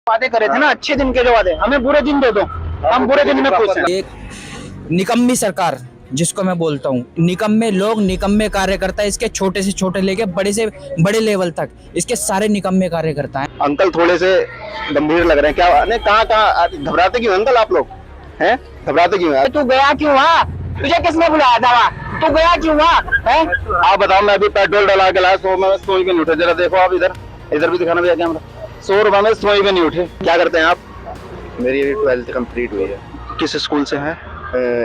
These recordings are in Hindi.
वादे करे थे ना, अच्छे दिन के जो वादे, हमें बुरे दिन दे दो, हम बुरे दिन में खुश हैं। एक निकम्मी सरकार जिसको मैं बोलता हूँ, निकम्मे लोग, निकम्मे कार्यकर्ता, इसके छोटे से छोटे लेके बड़े से बड़े लेवल तक इसके सारे निकम्मे कार्यकर्ता हैं। अंकल थोड़े से गंभीर लग रहे हैं, क्या नहीं, कहाँ घबराते क्यों अंकल आप लोग हैं? घबराते क्यों हैं? तू गया क्यों वहाँ? तुझे किसने बुलाया था वहाँ? तू गया क्यों वहाँ? आप बताओ, मैं अभी पेट्रोल डला के लाया, 100 में सोई भी नहीं उठे। जरा देखो आप इधर भी दिखाना भैया कैमरा। 100 रुपए में सोई भी नहीं उठे। क्या करते हैं आप? मेरी 12th कंप्लीट हुई है। किस स्कूल से हैं?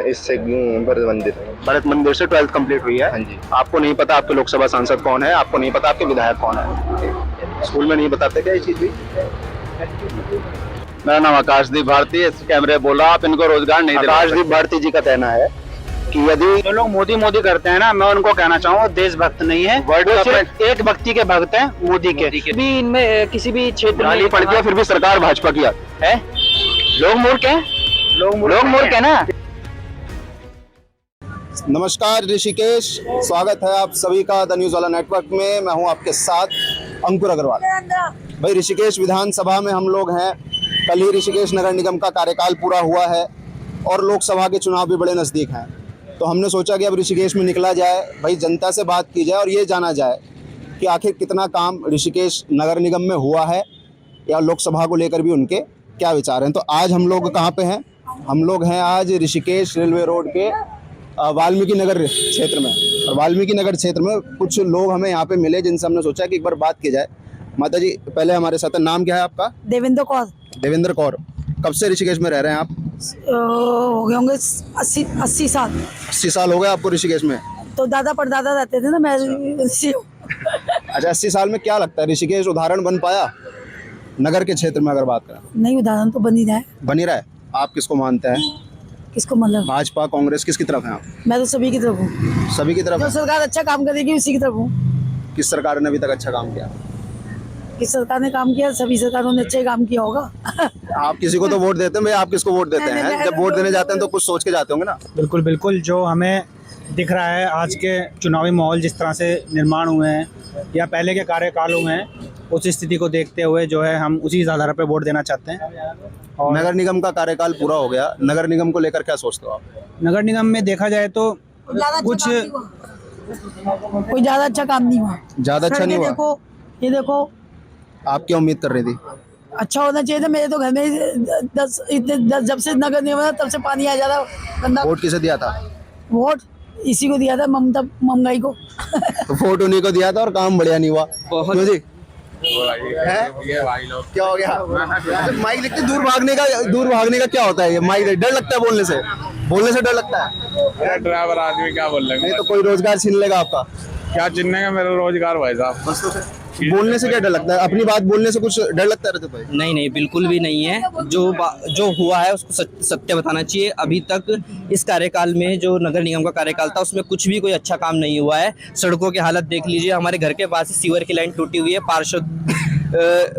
इससे भरत मंदिर से 12th कंप्लीट हुई है। हाँ जी। आपको नहीं पता आपके लोकसभा सांसद कौन है? आपको नहीं पता आपके विधायक कौन है? स्कूल में नहीं बताते क्या ये चीज भी? मेरा नाम आकाशदीप भारती, इस कैमरे बोला, आप इनको रोजगार नहीं दे। आकाशदीप भारती जी का कहना है कि यदि जो लोग मोदी मोदी करते हैं ना, मैं उनको कहना चाहूँगा देशभक्त नहीं है, वर्ल्ड वो कप सिर्फ एक व्यक्ति के भक्त हैं, मोदी के। भी इनमें किसी भी क्षेत्र गाली में पड़ गया, फिर भी सरकार भाजपा की है। लोग मूर्ख हैं, लोग मूर्ख हैं ना। नमस्कार ऋषिकेश, स्वागत है आप सभी का द न्यूज़ वाला नेटवर्क में। मैं हूं आपके साथ अंकुर अग्रवाल। भाई ऋषिकेश विधानसभा में हम लोग हैं। कल ही ऋषिकेश नगर निगम का कार्यकाल पूरा हुआ है और लोकसभा के चुनाव भी बड़े नज़दीक हैं, तो हमने सोचा कि अब ऋषिकेश में निकला जाए, भाई जनता से बात की जाए और ये जाना जाए कि आखिर कितना काम ऋषिकेश नगर निगम में हुआ है या लोकसभा को लेकर भी उनके क्या विचार हैं। तो आज हम लोग कहाँ पे हैं? हम लोग हैं आज ऋषिकेश रेलवे रोड के वाल्मीकि नगर क्षेत्र में। और वाल्मीकि नगर क्षेत्र में कुछ लोग हमें यहाँ पे मिले जिनसे हमने सोचा कि एक बार बात की जाए। माता जी पहले हमारे साथ, नाम क्या है आपका? देवेंद्र कौर। देवेंद्र कौर। कब से ऋषिकेश में रह रहे हैं आप? हो गए होंगे 80 साल। 80 साल हो गए आपको ऋषिकेश में? तो दादा परदादा रहते थे ना, मैं अच्छा, 80 साल में क्या लगता है ऋषिकेश उदाहरण बन पाया नगर के क्षेत्र में? अगर बात करें नहीं, उदाहरण तो बन ही रहा है। बन ही रहा है। आप किसको मानते हैं? किसको मतलब? भाजपा, कांग्रेस, किसकी तरफ हैं आप? मैं तो सभी की तरफ हूँ। सभी की तरफ जो है। सरकार अच्छा काम करेगी उसी की तरफ हूँ। किस सरकार ने अभी तक अच्छा काम किया? किस सरकार ने काम किया? सभी सरकारों ने अच्छा ही काम किया होगा। आप किसी को तो वोट देते हैं, भाई आप किसको वोट देते हैं? जब वोट देने जाते हैं तो कुछ सोच के जाते होंगे ना? बिल्कुल बिल्कुल, जो हमें दिख रहा है आज के चुनावी माहौल जिस तरह से निर्माण हुए हैं या पहले के कार्यकालों में, उस स्थिति को देखते हुए जो है हम उसी आधार पर वोट देना चाहते हैं। और नगर निगम का कार्यकाल पूरा हो गया, नगर निगम को लेकर क्या सोचते हो आप? नगर निगम में देखा जाए तो कुछ कोई ज्यादा अच्छा काम नहीं हुआ। ज्यादा अच्छा नहीं हुआ। देखो, ये देखो, आप क्या उम्मीद कर रही थी? अच्छा होना चाहिए था। मेरे तो घर में 10 जब से नगर निगम है तब से पानी आ जा रहा गंदा। वोट किसे दिया था? वोट इसी को दिया था, ममता महंगाई को। तो वोट उन्हीं को दिया था और काम बढ़िया नहीं हुआ। क्यों जी? क्या हो गया? माइक लिखते दूर भागने का क्या होता है? ये माइक डर लगता है बोलने से डर लगता है। ड्राइवर आदमी क्या बोल रहे नहीं तो कोई रोजगार छीन लेगा आपका? क्या चिन्ह का मेरा रोजगार भाई साहब? बस तो बोलने से क्या डर लगता है? अपनी बात बोलने से कुछ डर लगता है रहते भाई? नहीं, बिल्कुल भी नहीं है। जो हुआ है उसको सत्य बताना चाहिए। अभी तक इस कार्यकाल में जो नगर निगम का कार्यकाल था उसमें कुछ भी कोई अच्छा काम नहीं हुआ है। सड़कों की हालत देख लीजिए, हमारे घर के पास ही सीवर की लाइन टूटी हुई है।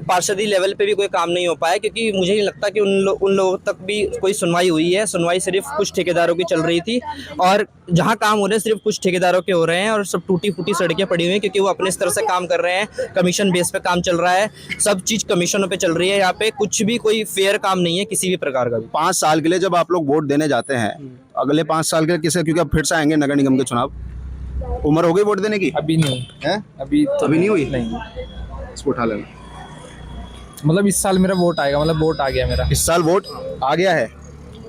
पार्षदी लेवल पे भी कोई काम नहीं हो पाया, क्योंकि मुझे नहीं लगता कि उन लोगों तक भी कोई सुनवाई हुई है। सुनवाई सिर्फ कुछ ठेकेदारों की चल रही थी और जहाँ काम हो रहे हैं सिर्फ कुछ ठेकेदारों के हो रहे हैं और सब टूटी फूटी सड़कें पड़ी हुई हैं, क्योंकि वो अपने स्तर से काम कर रहे हैं। कमीशन बेस पे काम चल रहा है, सब चीज़ कमीशनों पे चल रही है। यहाँ पे कुछ भी कोई फेयर काम नहीं है किसी भी प्रकार का भी। 5 साल के लिए जब आप लोग वोट देने जाते हैं, अगले 5 साल के लिए किसे, क्योंकि अब फिर से आएंगे नगर निगम के चुनाव, उम्र हो गई वोट देने की? अभी नहीं है। अभी नहीं हुई? नहीं, इसको उठा लेना। मतलब इस साल मेरा वोट आएगा, मतलब वोट आ गया मेरा। इस साल वोट आ गया है?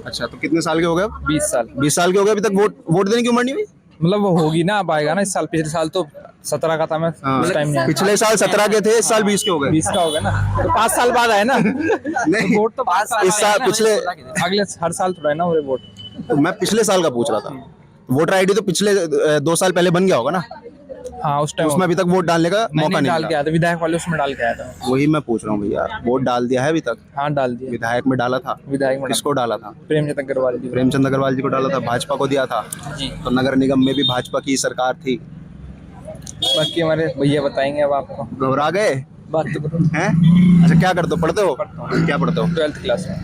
अच्छा, तो कितने साल के हो गए? 20 साल। 20 साल के हो गए, अभी तक वोट देने की उम्र नहीं हुई? मतलब वो होगी ना, अब आएगा ना इस साल। पिछले साल तो 17 का था मैं, उस टाइम नहीं। पिछले साल 17 के थे, इस साल 20 के हो गए। 20 का हो गया ना, तो 5 साल बाद आए ना। नहीं, वोट तो 5 साल इस साल पिछले अगले हर साल थोड़ा है ना वो वोट। तो मैं पिछले साल का पूछ रहा था। वोटर आईडी तो पिछले 2 साल पहले बन गया होगा ना? हाँ, उस टाइम उसमें अभी तक वोट डालने का मौका नहीं डाल मिला। के आया था, विधायक वाले उसमें डाल के आया था। वही मैं पूछ रहा हूँ भैया, वोट डाल दिया है अभी तक? हाँ, डाल दिया। विधायक में डाला था? विधायक में किसको डाला था? प्रेमचंद अग्रवाल जी। प्रेमचंद अग्रवाल जी को डाला था, भाजपा को दिया था जी। तो नगर निगम में भी भाजपा की सरकार थी। बाकी हमारे भैया बताएंगे अब आपको। घबरा गए? बात तो करो। हैं? अच्छा, क्या करते हो? पढ़ते हो? क्या पढ़ते हो? 12th क्लास में।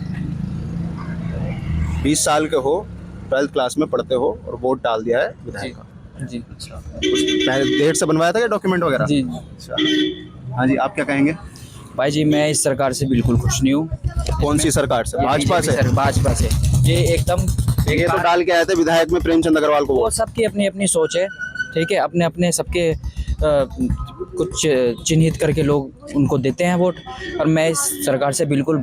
20 साल के हो, 12th क्लास में पढ़ते हो और वोट डाल दिया है विधायक का। जी। कुछ पहले देर से बनवाया था क्या डॉक्यूमेंट वगैरह? जी। अच्छा, हाँ जी, आप क्या कहेंगे? भाई जी मैं इस सरकार से बिल्कुल खुश नहीं हूँ। कौन सी सरकार से? ये भाजपा BJP से? भाजपा से ये एकदम ये तो डाल के आए थे विधायक में प्रेमचंद अग्रवाल को। वो सबकी अपनी अपनी सोच है, ठीक है, अपने अपने सबके कुछ चिन्हित करके लोग उनको देते हैं वोट। और मैं इस सरकार से बिल्कुल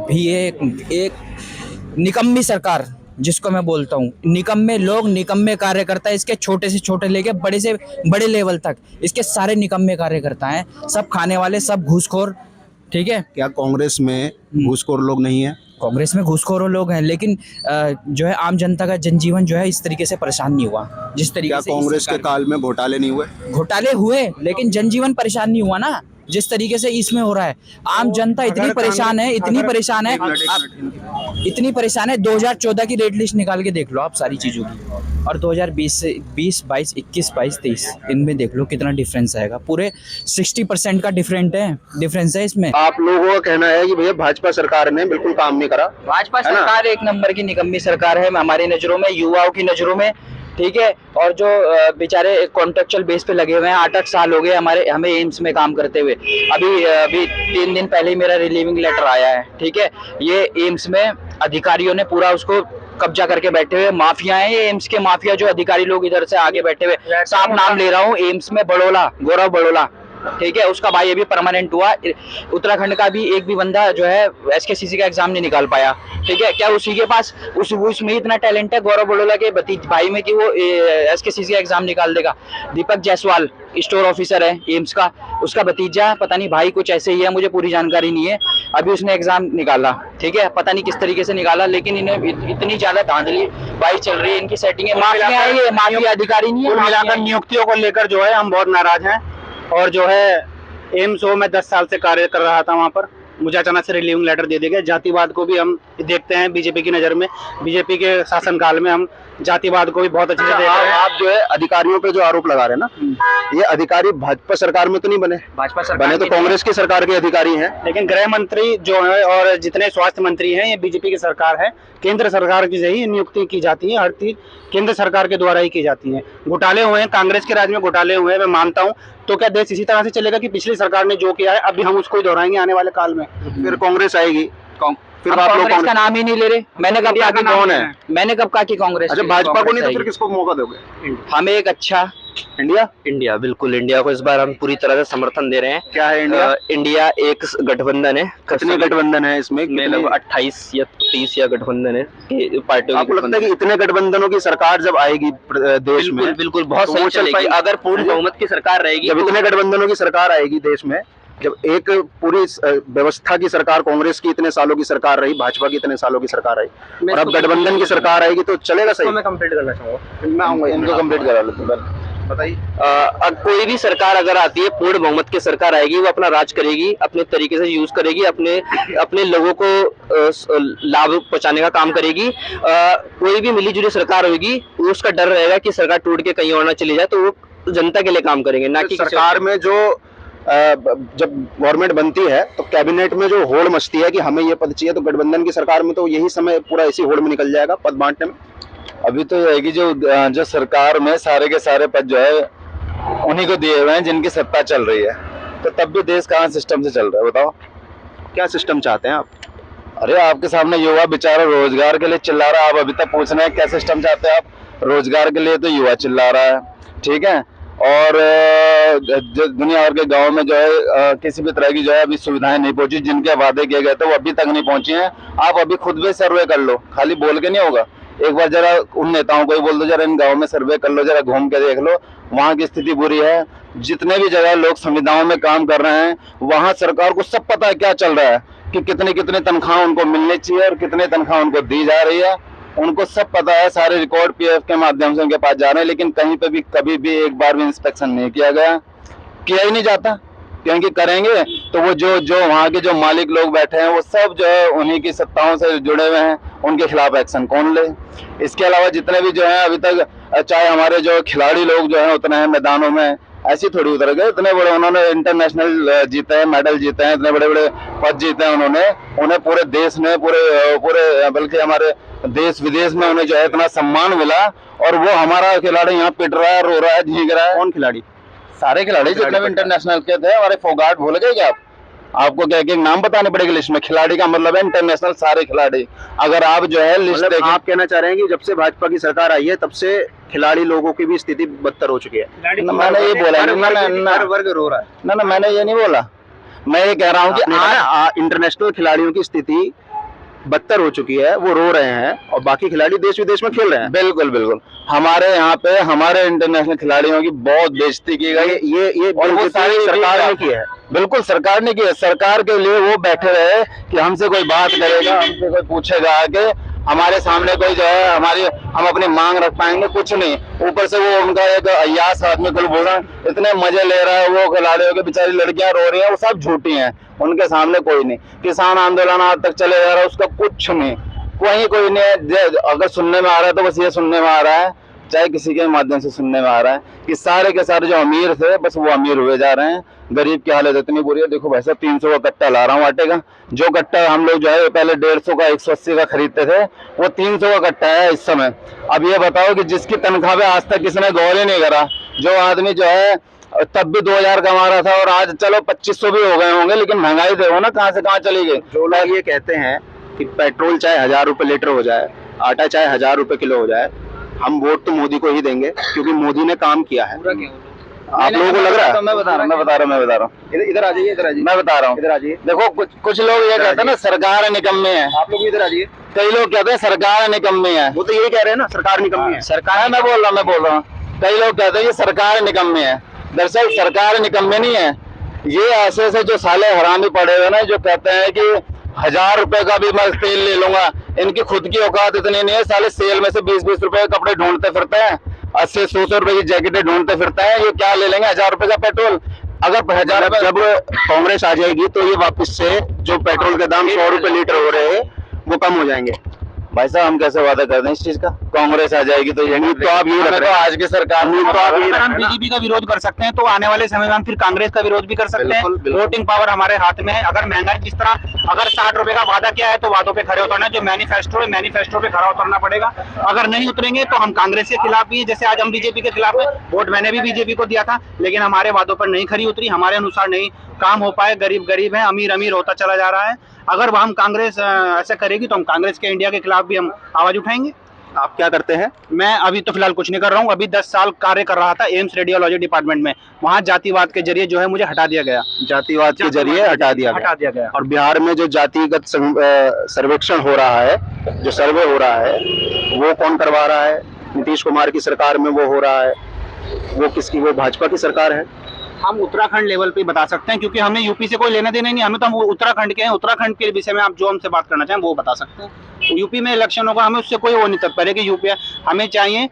भी एक निकम्मी सरकार, जिसको मैं बोलता हूँ निकम्मे लोग, निकम्मे कार्यकर्ता, इसके छोटे से छोटे लेके बड़े से बड़े लेवल तक इसके सारे निकम्मे कार्यकर्ता हैं, सब खाने वाले, सब घूसखोर, ठीक है। क्या कांग्रेस में घूसखोर लोग नहीं है? कांग्रेस में घूसखोर लोग हैं, लेकिन जो है आम जनता का जनजीवन जो है इस तरीके से परेशान नहीं हुआ जिस तरीके क्या से कांग्रेस के काल में घोटाले नहीं हुए? घोटाले हुए, लेकिन जनजीवन परेशान नहीं हुआ ना जिस तरीके से इसमें हो रहा है। आम जनता इतनी परेशान है, इतनी परेशान है 2014 की रेट लिस्ट निकाल के देख लो आप सारी चीज़ों की, और 2020 से 20, 22, 21, 22, 23 इनमें देख लो कितना डिफरेंस आएगा। पूरे 60% का डिफरेंस है इसमें। आप लोगों का कहना है कि भैया भाजपा सरकार ने बिल्कुल काम नहीं करा। भाजपा सरकार एक नंबर की निकम्मी सरकार है हमारी नज़रों में, युवाओं की नज़रों में, ठीक है। और जो बेचारे कॉन्ट्रेक्चुअल बेस पे लगे हुए हैं, 8-8 साल हो गए हमें एम्स में काम करते हुए। अभी 3 दिन पहले ही मेरा रिलीविंग लेटर आया है, ठीक है। ये एम्स में अधिकारियों ने पूरा उसको कब्जा करके बैठे हुए माफिया है, ये एम्स के माफिया, जो अधिकारी लोग इधर से आगे बैठे हुए, साफ नाम ले रहा हूँ, एम्स में बड़ोला, गौरव बड़ोला, ठीक है, उसका भाई अभी परमानेंट हुआ। उत्तराखंड का भी एक भी बंदा जो है SKCC का एग्जाम नहीं निकाल पाया, ठीक है। क्या उसी के पास उसमें इतना टैलेंट है गौरव बड़ोला के भाई में कि वो SKCC का एग्जाम निकाल देगा? दीपक जायसवाल स्टोर ऑफिसर है एम्स का, उसका भतीजा पता नहीं भाई कुछ ऐसे ही है, मुझे पूरी जानकारी नहीं है। अभी उसने एग्जाम निकाला, ठीक है, पता नहीं किस तरीके से निकाला, लेकिन इन्हें इतनी ज्यादा धांधली भाई चल रही है, इनकी सेटिंग है, माफिया है, ये माफिया अधिकारी नहीं है। मिलाकर नियुक्तियों को लेकर जो है हम बहुत नाराज हैं। और जो है एम्स हो, मैं 10 साल से कार्य कर रहा था वहाँ पर, मुझे अचानक से रिलीविंग लेटर दे दिया गया। जातिवाद को भी हम देखते हैं बीजेपी की नज़र में, बीजेपी के शासनकाल में हम जातिवाद को भी बहुत अच्छे से देख रहे हैं। आप जो है अधिकारियों पे जो आरोप लगा रहे हैं ना, ये अधिकारी भाजपा सरकार में तो नहीं बने, भाजपा सरकार बने तो कांग्रेस की सरकार के अधिकारी हैं। लेकिन गृह मंत्री जो है और जितने स्वास्थ्य मंत्री हैं, ये बीजेपी की सरकार है, केंद्र सरकार की ही नियुक्ति की जाती है, हर चीज केंद्र सरकार के द्वारा ही की जाती है। घोटाले हुए हैं, कांग्रेस के राज में घोटाले हुए हैं, मैं मानता हूँ। तो क्या देश इसी तरह से चलेगा कि पिछली सरकार ने जो किया है अभी हम उसको ही दोहराएंगे आने वाले काल में? फिर कांग्रेस आएगी, फिर आप लोग कांग्रेस का नाम ही नहीं ले रहे। मैंने कब कहा कि कौन है? मैंने कब कहा कि कांग्रेस? अच्छा, भाजपा को नहीं तो फिर किसको मौका दोगे? हमें एक अच्छा इंडिया, बिल्कुल इंडिया को इस बार हम पूरी तरह से समर्थन दे रहे हैं। क्या है इंडिया? इंडिया एक गठबंधन है। कितने गठबंधन है इसमें? लगभग 28 या 30 या गठबंधन है पार्टियों। आपको लगता है कि इतने गठबंधन की सरकार जब आएगी देश में, बिल्कुल बहुत सही चलेगी अगर पूर्ण बहुमत की सरकार रहेगी। जब इतने गठबंधनों की सरकार आएगी देश में, जब एक पूरी व्यवस्था की सरकार, कांग्रेस की इतने सालों की सरकार रही, भाजपा की इतने सालों की सरकार रही, और अब गठबंधन की सरकार आएगी तो चलेगा सही? मैं कंप्लीट करना चाहूंगा, मैं आऊंगा, इनको कंप्लीट करा लेते। बताइए। कोई भी सरकार अगर आती है, पूर्ण बहुमत की सरकार आएगी, वो अपना राज करेगी, अपने तरीके से यूज करेगी, अपने लोगों को लाभ पहुंचाने का काम करेगी। कोई भी मिलीजुली सरकार होगी, उसका डर रहेगा कि सरकार टूट के कहीं और ना चली जाए, तो वो जनता के लिए काम करेंगे, ना कि सरकार में जो जब गवर्नमेंट बनती है तो कैबिनेट में जो होड़ मचती है कि हमें ये पद चाहिए, तो गठबंधन की सरकार में तो यही समय पूरा इसी होड़ में निकल जाएगा पद बांटने में। अभी तो रहेगी जो सरकार में सारे के सारे पद जो है उन्हीं को दिए हुए हैं जिनकी सत्ता चल रही है, तो तब भी देश कहाँ सिस्टम से चल रहा है? बताओ क्या सिस्टम चाहते हैं आप? अरे आपके सामने युवा बेचारा रोजगार के लिए चिल्ला रहा है, आप अभी तक पूछ रहे हैं क्या सिस्टम चाहते हैं आप? रोजगार के लिए तो युवा चिल्ला रहा है, ठीक है। और दुनिया भर के गांव में जो है किसी भी तरह की जो है अभी सुविधाएं नहीं पहुंची, जिनके वादे किए गए थे वो अभी तक नहीं पहुंची हैं। आप अभी खुद भी सर्वे कर लो, खाली बोल के नहीं होगा। एक बार जरा उन नेताओं को ही बोल दो, जरा इन गाँव में सर्वे कर लो, जरा घूम के देख लो, वहाँ की स्थिति बुरी है। जितने भी जगह लोग संविदाओं में काम कर रहे हैं, वहाँ सरकार को सब पता है क्या चल रहा है, कि कितनी तनख्वाह उनको मिलनी चाहिए और कितनी तनख्वाह उनको दी जा रही है, उनको सब पता है। सारे रिकॉर्ड PF के माध्यम से उनके पास जा रहे हैं, लेकिन कहीं पे भी कभी भी एक बार भी इंस्पेक्शन नहीं किया गया, किया ही नहीं जाता। क्योंकि करेंगे तो वो जो वहाँ के जो मालिक लोग बैठे हैं वो सब जो है उन्हीं की सत्ताओं से जुड़े हुए हैं, उनके खिलाफ एक्शन कौन ले? इसके अलावा जितने भी जो है अभी तक, चाहे हमारे जो खिलाड़ी लोग जो है उतने हैं मैदानों में, ऐसी थोड़ी उतर गए। इतने बड़े उन्होंने इंटरनेशनल जीते हैं, मेडल जीते हैं, इतने बड़े बड़े पद जीते हैं उन्होंने, उन्हें पूरे देश में पूरे बल्कि हमारे देश विदेश में उन्हें जो है इतना सम्मान मिला, और वो हमारा खिलाड़ी यहाँ पिट रहा है, रो रहा है, झींक रहा है। कौन खिलाड़ी? सारे खिलाड़ी जितने भी इंटरनेशनल के थे। हमारे फोगाट भूल गए क्या आप? आपको क्या एक नाम बताने पड़ेगा लिस्ट में? खिलाड़ी का मतलब है इंटरनेशनल सारे खिलाड़ी। अगर आप जो है लिस्ट मतलब देखें, आप कहना चाह रहे हैं कि जब से भाजपा की सरकार आई है तब से खिलाड़ी लोगों की भी स्थिति बदतर हो चुकी है? मैंने ये बोला हर वर्ग रो रहा है। ना मैंने ये नहीं बोला। मैं ये कह रहा हूँ कि आज इंटरनेशनल खिलाड़ियों की स्थिति बदतर हो चुकी है, वो रो रहे हैं और बाकी खिलाड़ी देश विदेश में खेल रहे हैं। बिल्कुल बिल्कुल, हमारे यहाँ पे हमारे इंटरनेशनल खिलाड़ियों की बहुत बेइज्जती की गई। ये और वो सारी सरकार ने की है। बिल्कुल सरकार ने की है। सरकार के लिए वो बैठे रहे कि हमसे कोई बात करेगा, हमसे कोई पूछेगा आके, हमारे सामने कोई जो है हम अपनी मांग रख पाएंगे, कुछ नहीं। ऊपर से वो उनका एक अय्यास आदमी कुल बोल रहा है, इतने मजे ले रहा है वो खिलाड़ियों के, बेचारी लड़कियां रो रही हैं, वो सब झूठी हैं, उनके सामने कोई नहीं। किसान आंदोलन आज तक चले जा रहा है, उसका कुछ नहीं, कोई नहीं। अगर सुनने में आ रहा है तो बस ये सुनने में आ रहा है, चाहे किसी के माध्यम से सुनने में आ रहा है कि सारे के सारे जो अमीर थे बस वो अमीर हुए जा रहे हैं। गरीब की हालत इतनी बुरी है। देखो भाई साहब, 300 का कट्टा ला रहा हूँ आटे का। जो कट्टा हम लोग जो है पहले 150 का 180 का खरीदते थे, वो 300 का कट्टा है इस समय। अब ये बताओ कि जिसकी तनख्वाह पे आज तक किसी ने गौर ही नहीं करा, जो आदमी जो है तब भी 2000 कमा रहा था और आज चलो 2500 भी हो गए होंगे, लेकिन महंगाई देखो ना कहाँ से कहाँ चली गई। जो लोग ये कहते हैं कि पेट्रोल चाहे 1000 रुपए लीटर हो जाए, आटा चाहे 1000 रुपए किलो हो जाए, हम वोट तो मोदी को ही देंगे क्योंकि मोदी ने काम किया है। आप लोगों को लग रहा है? मैं बता रहा हूँ। इधर आ जाइए, मैं बता रहा हूँ। इधर आ जाइए। देखो कुछ लोग ये कहते हैं ना सरकार निकम्मे है। आप लोग इधर आ जाइए। कई लोग कहते हैं सरकार निकम्मी है। वो तो यही कह रहे हैं ना, सरकार निकम्मी है। सरकार मैं बोल रहा हूँ। कई लोग कहते हैं ये सरकार निकम्मी है। दरअसल सरकार निकम्मी नहीं है, ये ऐसे जो साले हरामी पड़े हुए ना, जो कहते हैं कि 1000 रुपए का भी मैं तेल ले लूंगा, इनकी खुद की औकात इतनी नहीं है। साले सेल में से 20-20 रुपए के कपड़े ढूंढते फिरते हैं, 80-100 रुपए की जैकेटें ढूंढते फिरते हैं। ये क्या ले लेंगे 1000 रुपए का पेट्रोल? अगर 1000 रुपए जब कांग्रेस आ जाएगी तो ये वापस से जो पेट्रोल के दाम 100 रुपए लीटर हो रहे हैं वो कम हो जाएंगे। भाई साहब हम कैसे वादा कर दें इस चीज का? कांग्रेस आ जाएगी तो ये तो आप ये तो आज की सरकार नहीं, तो आप अगर हम बीजेपी का विरोध कर सकते हैं तो आने वाले समय में हम फिर कांग्रेस का विरोध भी कर सकते हैं। वोटिंग पावर हमारे हाथ में है। अगर महंगाई जिस तरह, अगर 60 रुपए का वादा किया है तो वादों पे खड़े उतरना, जो मैनिफेस्टो पे खड़ा उतरना पड़ेगा। अगर नहीं उतरेंगे तो हम कांग्रेस के खिलाफ भी है, जैसे आज हम बीजेपी के खिलाफ है। वोट मैंने भी बीजेपी को दिया था, लेकिन हमारे वादों पर नहीं खरी उतरी, हमारे अनुसार नहीं काम हो पाए। गरीब गरीब है, अमीर अमीर होता चला जा रहा है। अगर हम कांग्रेस ऐसा करेगी तो हम कांग्रेस के इंडिया के खिलाफ भी हम आवाज उठाएंगे। आप क्या करते हैं? मैं अभी तो फिलहाल कुछ नहीं कर रहा हूँ। अभी 10 साल कार्य कर रहा था एम्स रेडियोलॉजी डिपार्टमेंट में। वहाँ जातिवाद के जरिए जो है मुझे हटा दिया गया। जातिवाद के जरिए हटा दिया गया। और बिहार में जो जातिगत सर्वेक्षण हो रहा है, जो सर्वे हो रहा है, वो कौन करवा रहा है? नीतीश कुमार की सरकार में वो हो रहा है। वो किसकी? वो भाजपा की सरकार है। हम उत्तराखंड लेवल पे बता सकते हैं, क्योंकि हमें यूपी से कोई लेना देना नहीं। हमें तो हम उत्तराखंड के हैं। उत्तराखंड के विषय में आप जो हमसे बात करना चाहें वो बता सकते हैं। यूपी में इलेक्शन होगा, हमें उससे कोई वो नहीं तत्पर है कि यूपी है। हमें चाहिए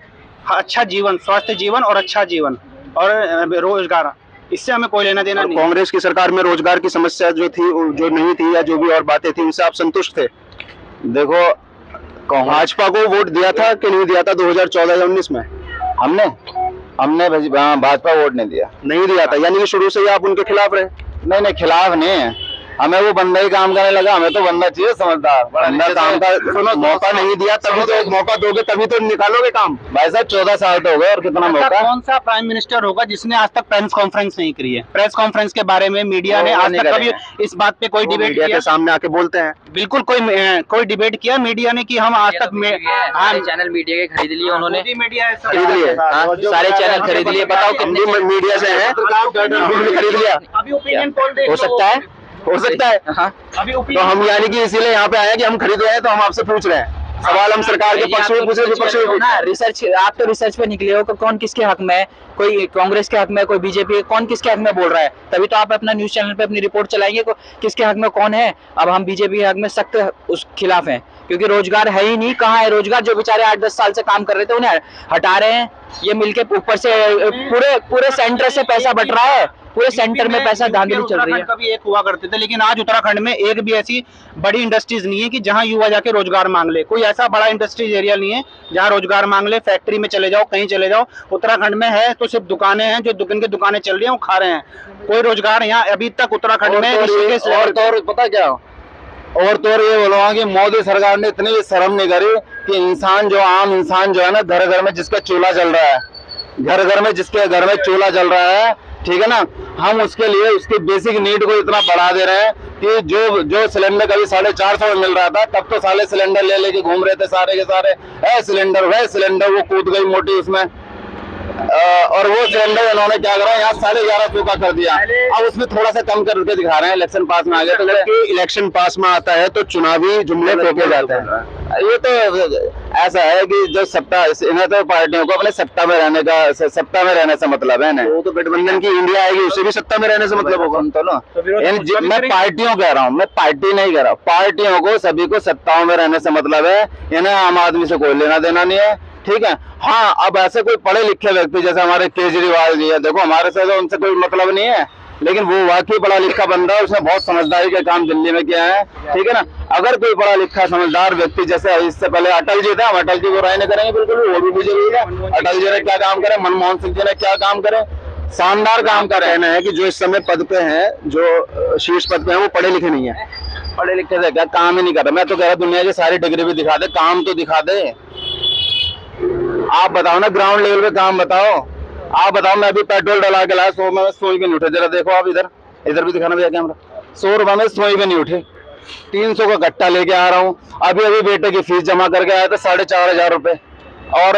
अच्छा जीवन, स्वस्थ जीवन और अच्छा जीवन और रोजगार। इससे हमें कोई लेना देना नहीं। कांग्रेस की सरकार में रोजगार की समस्या जो थी, जो नहीं थी, या जो भी और बातें थी, उनसे आप संतुष्ट थे? देखो भाजपा को वोट दिया था कि नहीं दिया था 2014 या 19 में? हमने भाजपा वोट नहीं दिया। नहीं दिया था, यानी कि शुरू से ही आप उनके खिलाफ रहे? नहीं खिलाफ नहीं है। हमें वो बंदा ही काम करने लगा। हमें तो बंदा चाहिए समझदार। बंदा काम का मौका नहीं दिया, तभी तो मौका दोगे तभी तो निकालोगे काम। भाई साहब 14 साल तो हो गए और कितना मौका? कौन सा प्राइम मिनिस्टर होगा जिसने आज तक प्रेस कॉन्फ्रेंस नहीं करी है? प्रेस कॉन्फ्रेंस के बारे में मीडिया ने आज तक कभी इस बात पे कोई डिबेट किया? के सामने आके बोलते हैं। बिल्कुल कोई डिबेट किया मीडिया ने कि हम आज तक चैनल मीडिया के खरीद लिए उन्होंने। मीडिया खरीद लिए, सारे चैनल खरीद लिए। बताओ कितने मीडिया से है खरीद लिया? अभी ओपिनियन पोल हो सकता है। तो हम यानी कि इसीलिए यहाँ पे आए कि हम खरीद रहे हैं, तो हम आपसे पूछ रहे हैं सवाल। हम सरकार के पक्ष में पूछ रहे हैं, विपक्ष में पूछ रहे हैं। रिसर्च, आप तो रिसर्च पे निकले हो कि कौन किसके हक में है, कोई कांग्रेस के हक में, कोई बीजेपी, कौन किसके हक में बोल रहा है, तभी तो आप अपना न्यूज चैनल पे अपनी रिपोर्ट चलाएंगे किसके हक में कौन है। अब हम बीजेपी के हक में सख्त उस खिलाफ हैं, क्योंकि रोजगार है ही नहीं। कहाँ है रोजगार? जो बेचारे 8-10 साल से काम कर रहे थे उन्हें हटा रहे हैं। ये मिलके ऊपर से पूरे सेंटर से पैसा बट रहा है, पूरे सेंटर में पैसा धांधली चल रही है। कभी एक हुआ करते थे, लेकिन आज उत्तराखंड में एक भी ऐसी बड़ी इंडस्ट्रीज नहीं है कि जहां युवा जाके रोजगार मांग ले। कोई ऐसा बड़ा इंडस्ट्रीज एरिया नहीं है जहां रोजगार मांग ले। फैक्ट्री में चले जाओ, कहीं चले जाओ, उत्तराखंड में है तो सिर्फ दुकानें हैं, जो जिनकी दुकानें चल रही हैं वो खा रहे हैं। कोई रोजगार यहाँ अभी तक उत्तराखंड में और पता क्या, और तो ये बोलूँगा कि मोदी सरकार ने इतनी भी शर्म नहीं करी कि आम इंसान जो है ना, घर घर में जिसका चूल्हा जल रहा है, घर घर में जिसके घर में चूल्हा जल रहा है, ठीक है ना। हम उसके लिए उसकी बेसिक नीड को इतना बढ़ा दे रहे हैं कि जो सिलेंडर कभी 450 में मिल रहा था, तब तो साले सिलेंडर ले लेके घूम रहे थे सारे के सारे, है सिलेंडर वह सिलेंडर, वो कूद गई मोटी उसमें। और वो सिलेंडर इन्होंने क्या करा, यहाँ 1150 का कर दिया। अब उसमें थोड़ा सा कम करके दिखा रहे हैं, इलेक्शन पास में आ गया। तो इलेक्शन पास में आता है तो चुनावी जुमले फेंके जाते हैं। ये तो ऐसा है कि जो सत्ता, इन्हें तो पार्टियों को अपने सत्ता में रहने से मतलब है। वो तो गठबंधन की इंडिया आएगी, उसे भी सत्ता में रहने से मतलब होगा। मैं पार्टियों कह रहा हूँ, मैं पार्टी नहीं कह रहा, पार्टियों को सभी को सत्ताओं में रहने से मतलब है। इन्हें आम आदमी से कोई लेना देना नहीं है, ठीक है। हाँ, अब ऐसे कोई पढ़े लिखे व्यक्ति जैसे हमारे केजरीवाल जी है, देखो हमारे से तो उनसे कोई मतलब नहीं है, लेकिन वो वाकई पढ़ा लिखा बंदा है, उसने बहुत समझदारी के काम दिल्ली में किया है, ठीक है ना। अगर कोई पढ़ा लिखा समझदार व्यक्ति, जैसे इससे पहले अटल जी थे, हम अटल जी को राय नहीं करेंगे बिल्कुल भी, वो भी बीजेपी है। अटल जी ने क्या काम करे, मनमोहन सिंह जी ने क्या काम करे, शानदार काम कर रहे हैं। कि जो इस समय पद पे हैं, जो शीर्ष पद पे हैं, वो पढ़े लिखे नहीं है। पढ़े लिखे से क्या काम ही नहीं कर रहे। मैं तो कह रहा दुनिया की सारी डिग्री भी दिखा दे, काम तो दिखा दे। आप बताओ ना, ग्राउंड लेवल पे काम बताओ। आप बताओ, मैं अभी पेट्रोल डला के लाया, 100 में सोई भी नहीं उठे। जरा देखो आप इधर भी दिखाना भैया कैमरा, 100 रुपए में सोई भी नहीं उठे। 300 का गट्टा लेके आ रहा हूँ। अभी बेटे की फीस जमा करके आया था 4,500 रुपए, और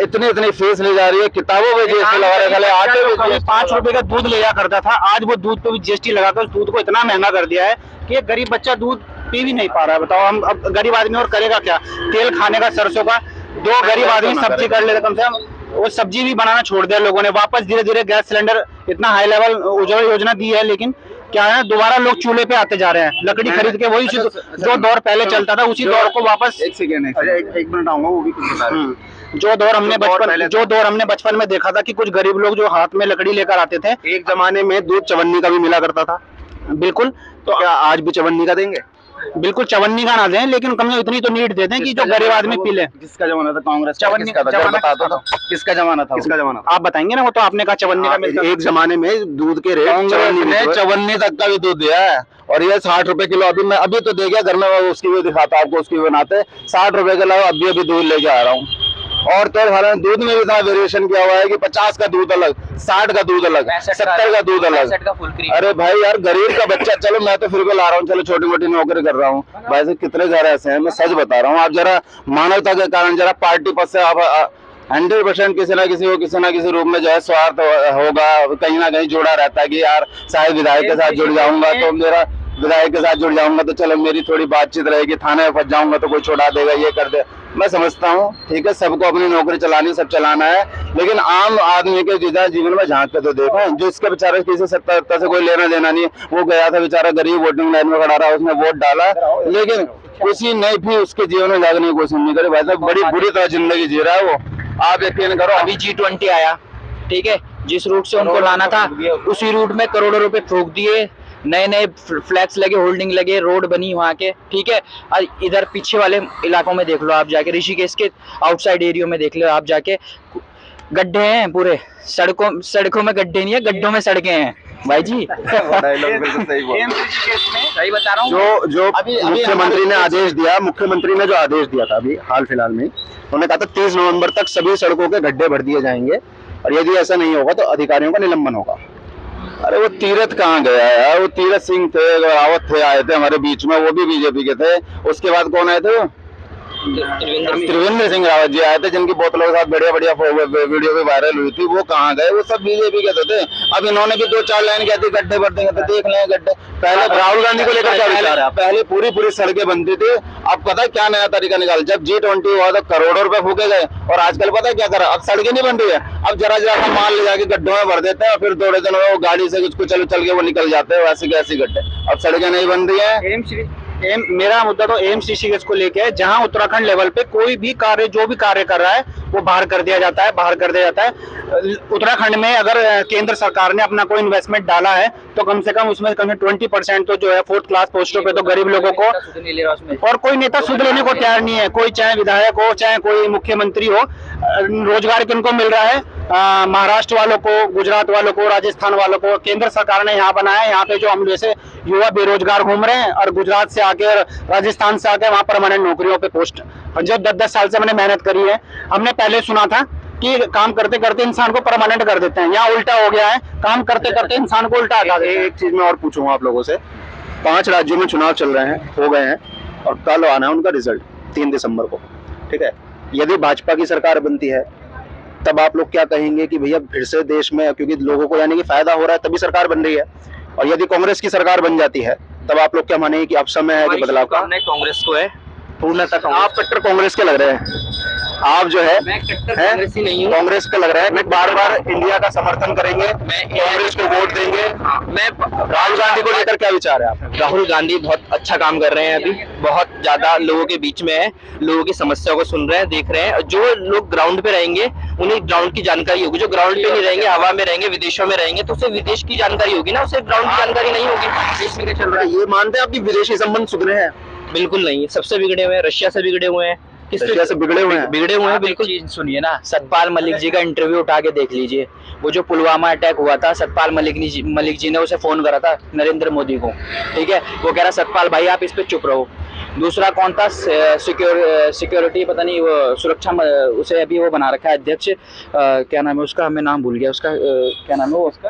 इतनी फीस ली जा रही है। किताबों में जीएसटी लगा रहे, आटे में 5 रुपए का दूध लिया करता था, आज वो दूध पे भी जीएसटी लगाकर उस दूध को इतना महंगा कर दिया है कि एक गरीब बच्चा दूध पी भी नहीं पा रहा है। बताओ, हम अब गरीब आदमी और करेगा क्या? तेल खाने का सरसों का, 2 गरीब आदमी सब्जी कर लेते, कम से कम वो सब्जी भी बनाना छोड़ दिया लोगों ने। वापस धीरे धीरे गैस सिलेंडर, इतना हाई लेवल उज्ज्वला योजना दी है, लेकिन क्या है, दोबारा लोग चूल्हे पे आते जा रहे हैं, लकड़ी खरीद के। वही जो दौर पहले चलता था, उसी दौर को वापस। एक मिनट आऊंगा, वो भी कुछ बता रहे। जो दौर हमने बचपन में देखा था कि कुछ गरीब लोग जो हाथ में लकड़ी लेकर आते थे। एक जमाने में दूध चवन्नी का भी मिला करता था। बिल्कुल, तो क्या आज भी चवन्नी का देंगे? बिल्कुल चवन्नी का ना दें, लेकिन कम से कम इतनी तो नीड दे दें कि जो गरीब आदमी पी ले। किसका जमाना था? कांग्रेस का? चवन्नी का किसका जमाना था? किसका जमाना? आप बताएंगे ना, वो तो आपने कहा चवन्नी का मिलता। एक जमाने में दूध के रेट चवन्नी तक का भी दूध दिया है, और ये 60 रुपए किलो। अभी तो दे गया घर में, उसकी भी दिखाता आपको, उसकी भी बनाते। 60 रुपए किलो अभी दूध लेके आ रहा हूँ। और तो दूध में भी इतना वेरिएशन किया हुआ है कि 50 का दूध अलग, 60 का दूध अलग, 70 का दूध अलग। अरे भाई यार, गरीब का बच्चा, चलो मैं तो फिर भी ला रहा हूँ, चलो छोटी मोटी नौकरी कर रहा हूँ भाई से। कितने घर ऐसे हैं, मैं सच बता रहा हूँ। आप जरा मानवता के कारण, जरा पार्टी पद से आप 100% किसी ना किसी रूप में जो है स्वार्थ होगा, कहीं ना कहीं जुड़ा रहता है कि यार शायद विधायक के साथ जुड़ जाऊंगा तो मेरा विधायक के साथ जुड़ जाऊंगा तो चलो मेरी थोड़ी बातचीत रहेगी, थाने में फंस जाऊंगा तो कोई छुड़ा देगा, ये कर दे। मैं समझता हूँ, ठीक है, सबको अपनी नौकरी चलानी, सब चलाना है, लेकिन आम आदमी के जीवन में झांक के तो देखो। जिसके बेचारे किसी सत्ता से कोई लेना देना नहीं है, वो गया था बेचारा गरीब, वोटिंग लाइन में खड़ा रहा, उसने वोट डाला, लेकिन किसी ने भी उसके जीवन में जागने की कोशिश नहीं करी। भाई साहब, बड़ी बुरी तरह जिंदगी जी रहा है वो, आप यकीन करो। अभी G20 आया, ठीक है, जिस रूट से उनको लाना था उसी रूट में करोड़ों रुपए फूंक दिए, नए फ्लैग्स लगे, होल्डिंग लगे, रोड बनी वहाँ के, ठीक है। और इधर पीछे वाले इलाकों में देख लो आप जाके, ऋषिकेश के आउटसाइड एरिया में देख लो आप जाके, गड्ढे हैं पूरे, सड़कों में गड्ढे नहीं है, गड्ढों में सड़कें हैं भाई जी। सही बता रहा हूँ। जो मुख्यमंत्री ने आदेश दिया, मुख्यमंत्री ने जो आदेश दिया था अभी हाल फिलहाल में, उन्होंने कहा था 30 नवंबर तक सभी सड़कों के गड्ढे भर दिए जाएंगे, और यदि ऐसा नहीं होगा तो अधिकारियों का निलंबन होगा। अरे वो तीरथ कहाँ गया है? वो तीरथ सिंह थे, रावत थे, आए थे हमारे बीच में, वो भी बीजेपी के थे। उसके बाद कौन आए थे? त्रिवेंद्र सिंह रावत जी आए थे, जिनकी बोतलों के साथ बढ़िया वीडियो भी वायरल हुई थी। वो कहाँ गए? वो सब बीजेपी के थे। अब इन्होंने भी 2-4 लाइन कहती गड्ढे भर देंगे, तो देख लें गड्ढे। पहले राहुल गांधी को लेकर क्या विचार है? पहले पूरी सड़कें बनती थी। अब पता है क्या नया तरीका निकाल, जब G20 हुआ तो करोड़ों रुपए फूके गए, और आजकल पता है क्या करा, अब सड़कें नहीं बन रही है, अब जरा सा माल ले जाके गड्ढों में भर देते हैं, और फिर थोड़े दिन में वो गाड़ी से कुछ चल के वो निकल जाते हैं, वैसे कैसे गड्ढे। अब सड़कें नहीं बन रही है। मेरा मुद्दा तो एम्स ऋषिकेश को लेके है, जहां उत्तराखंड लेवल पे कोई भी कार्य, जो भी कार्य कर रहा है वो बाहर कर दिया जाता है। उत्तराखंड में अगर केंद्र सरकार ने अपना कोई इन्वेस्टमेंट डाला है तो कम से कम उसमें 20% तो जो है 4th क्लास पोस्टों पे तो गरीब लोगों को, और कोई नेता सुध लेने को तैयार नहीं है। कोई चाहे विधायक हो, चाहे कोई मुख्यमंत्री हो, रोजगार किनको मिल रहा है? महाराष्ट्र वालों को, गुजरात वालों को, राजस्थान वालों को केंद्र सरकार ने यहाँ बनाया है। यहाँ पे जो हम जैसे युवा बेरोजगार घूम रहे हैं, और गुजरात से आके, राजस्थान से आके वहाँ परमानेंट नौकरियों पे पोस्ट, और जो 10-10 साल से मैंने मेहनत करी है। हमने पहले सुना था कि काम करते करते इंसान को परमानेंट कर देते हैं। यहाँ उल्टा हो गया है, काम करते करते इंसान को उल्टा हटा देते हैं। एक चीज मैं और पूछूंगा आप लोगों से, 5 राज्यों में चुनाव चल रहे हैं, हो गए हैं, और कल आना है उनका रिजल्ट 3 दिसंबर को, ठीक है। यदि भाजपा की सरकार बनती है तब आप लोग क्या कहेंगे कि भैया फिर से देश में, क्योंकि लोगों को यानी कि फायदा हो रहा है तभी सरकार बन रही है, और यदि कांग्रेस की सरकार बन जाती है तब आप लोग क्या मानेंगे कि अब समय है कि बदलाव का? कांग्रेस को है पूर्णतः। आप कट्टर कांग्रेस के लग रहे हैं, आप जो है मैं कट्टर कांग्रेस ही नहीं हूँ। कांग्रेस का लग रहा है, मैं बार बार इंडिया का समर्थन करेंगे, कांग्रेस को वोट देंगे। मैं राहुल गांधी को लेकर क्या विचार है आप? राहुल गांधी बहुत अच्छा काम कर रहे हैं, अभी बहुत ज्यादा लोगों के बीच में है, लोगों की समस्याओं को सुन रहे हैं, देख रहे हैं। जो लोग ग्राउंड पे रहेंगे उन्हें ग्राउंड की जानकारी होगी, जो ग्राउंड पे नहीं रहेंगे, हवा में रहेंगे, विदेशों में रहेंगे, तो उसे विदेश की जानकारी होगी ना, उसे ग्राउंड की जानकारी नहीं होगी देश में क्या चल रहा है। ये मानते हैं आपकी विदेशी संबंध सुधरे हैं? बिल्कुल नहीं, सबसे बिगड़े हुए हैं, रशिया से बिगड़े हुए हैं। रशिया से बिगड़े हुए हैं? बिगड़े हुए हैं बिल्कुल। चीज सुनिए ना, सतपाल मलिक जी का इंटरव्यू उठा के देख लीजिए। वो जो पुलवामा अटैक हुआ था, सतपाल मलिक जी ने उसे फोन करा था नरेंद्र मोदी को, ठीक है। वो कह रहा सतपाल भाई आप इस पे चुप रहो। दूसरा कौन था, सिक्योरिटी पता नहीं, वो सुरक्षा उसे अभी वो बना रखा है अध्यक्ष, क्या नाम है उसका, मैं नाम भूल गया उसका, क्या नाम है वो उसका,